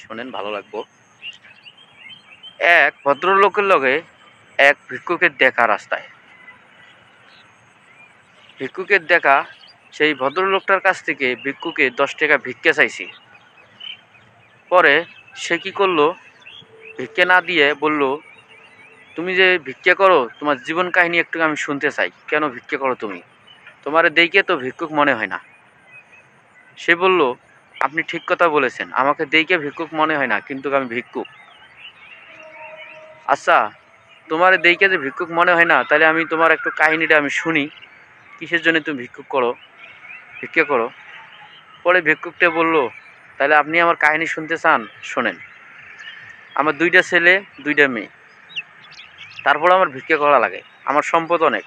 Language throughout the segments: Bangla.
শোনেন, ভালো লাগবো। এক ভদ্রলোকের লগে এক ভিক্ষুকের দেখা রাস্তায়। ভিক্ষুকের দেখা, সেই ভদ্রলোকটার কাছ থেকে ভিক্ষুকে 10 টাকা ভিক্ষা চাইছি। পরে সে কি করলো, ভিক্ষা না দিয়ে বলল, তুমি যে ভিক্ষা করো তোমার জীবন কাহিনী একটু আমি শুনতে চাই, কেন ভিক্ষা করো তুমি? তোমারে দেখে তো ভিক্ষুক মনে হয় না। সে বলল, আপনি ঠিক কথা বলেছেন, আমাকে দেখে ভিক্ষুক মনে হয় না, কিন্তু আমি ভিক্ষুক। আচ্ছা, তোমার দেখে যে ভিক্ষুক মনে হয় না, তাহলে আমি তোমার একটু কাহিনীটা আমি শুনি, কিসের জন্য তুমি ভিক্ষা করো। পরে ভিক্ষুকটা বলল, তাহলে আপনি আমার কাহিনী শুনতে চান, শোনেন। আমার 2টা ছেলে, 2টা মেয়ে, তারপর আমার ভিক্ষা করা লাগে। আমার সম্পদ অনেক,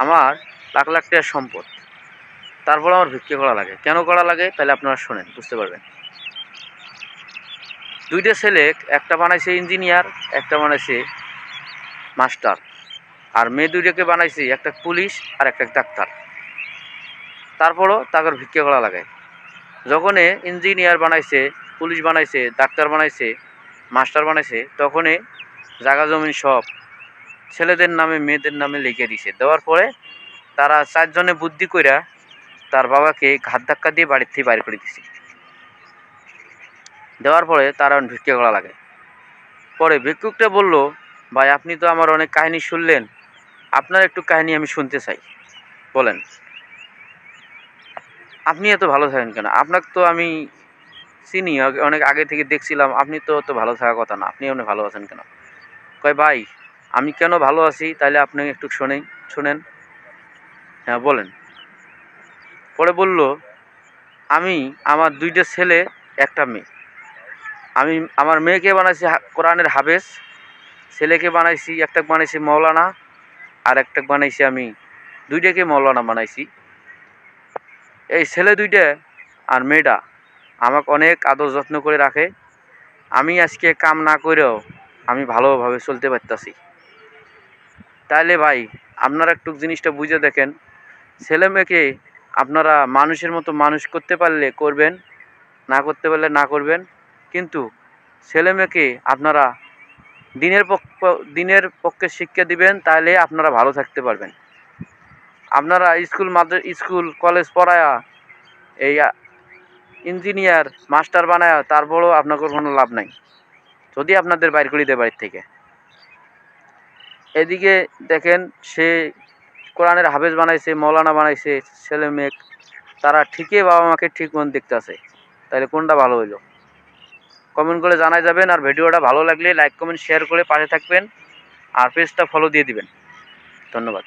আমার লাখ লাখ টাকার সম্পদ, তারপর আমার ভিক্ষা করা লাগে। কেন করা লাগে তাহলে আপনারা শোনেন, বুঝতে পারবেন। 2টা ছেলে, একটা বানাইছে ইঞ্জিনিয়ার, একটা বানাইছে মাস্টার। আর মেয়ে 2টাকে বানাইছে, একটা পুলিশ আর একটা ডাক্তার। তারপরও তাদের ভিক্ষা করা লাগে। যখন ইঞ্জিনিয়ার বানাইছে, পুলিশ বানাইছে, ডাক্তার বানাইছে, মাস্টার বানাইছে, তখনই জাগা জমিন সব ছেলেদের নামে মেয়েদের নামে লিখে দিছে। দেওয়ার পরে তারা 4 জনে বুদ্ধি কইরা তার বাবাকে ঘাত ধাক্কা দিয়ে বাড়ির থেকে বাইর করে দিছে। দেওয়ার পরে তারা ভিক্ষা করা লাগে। পরে ভিক্ষুকটা বলল, ভাই আপনি তো আমার অনেক কাহিনী শুনলেন, আপনার একটু কাহিনী আমি শুনতে চাই, বলেন। আপনি এত ভালো থাকেন কেন? আপনাকে তো আমি চিনি, অনেক আগে থেকে দেখছিলাম, আপনি তো অত ভালো থাকার কথা না, আপনি অনেক ভালো আছেন কেন? কয়, ভাই আমি কেন ভালো আছি তাইলে আপনি একটু শুনেন। হ্যাঁ, বলেন। পরে বলল, আমি, আমার 2টা ছেলে, একটা মেয়ে। আমি আমার মেয়েকে বানাইছি কোরআনের হাফেজ, ছেলেকে বানাইছি, একটা বানাইছি মৌলানা, আর একটা বানাইছি আমি, 2টাকে মৌলানা বানাইছি। এই ছেলে 2টা আর মেয়েটা আমাকে অনেক আদর যত্ন করে রাখে। আমি আজকে কাম না করেও আমি ভালোভাবে চলতে পারতাছি। তাইলে ভাই আপনারা একটু জিনিসটা বুঝে দেখেন, ছেলে মেয়েকে আপনারা মানুষের মতো মানুষ করতে পারলে করবেন, না করতে পারলে না করবেন, কিন্তু ছেলে মেয়েকে আপনারা দিনের পক্ষে শিক্ষা দিবেন, তাহলে আপনারা ভালো থাকতে পারবেন। আপনারা স্কুল কলেজ পড়ায়া এই ইঞ্জিনিয়ার মাস্টার বানায়া তারপরও আপনাদের কোনো লাভ নাই, যদি আপনাদের বাইর করে দেয় বাড়ির থেকে। এদিকে দেখেন, সে কোরআনের হাফেজ বানাইছে, মৌলানা বানাইছে, ছেলে মেয়ে তারা ঠিকই বাবা মাকে ঠিক মন দেখতেছে। তাহলে কোনটা ভালো হইলো? কমেন্ট করে জানাই যাবেন। আর ভিডিওটা ভালো লাগলে লাইক কমেন্ট শেয়ার করে পাশে থাকবেন, আর পেজটা ফলো দিয়ে দিবেন। ধন্যবাদ।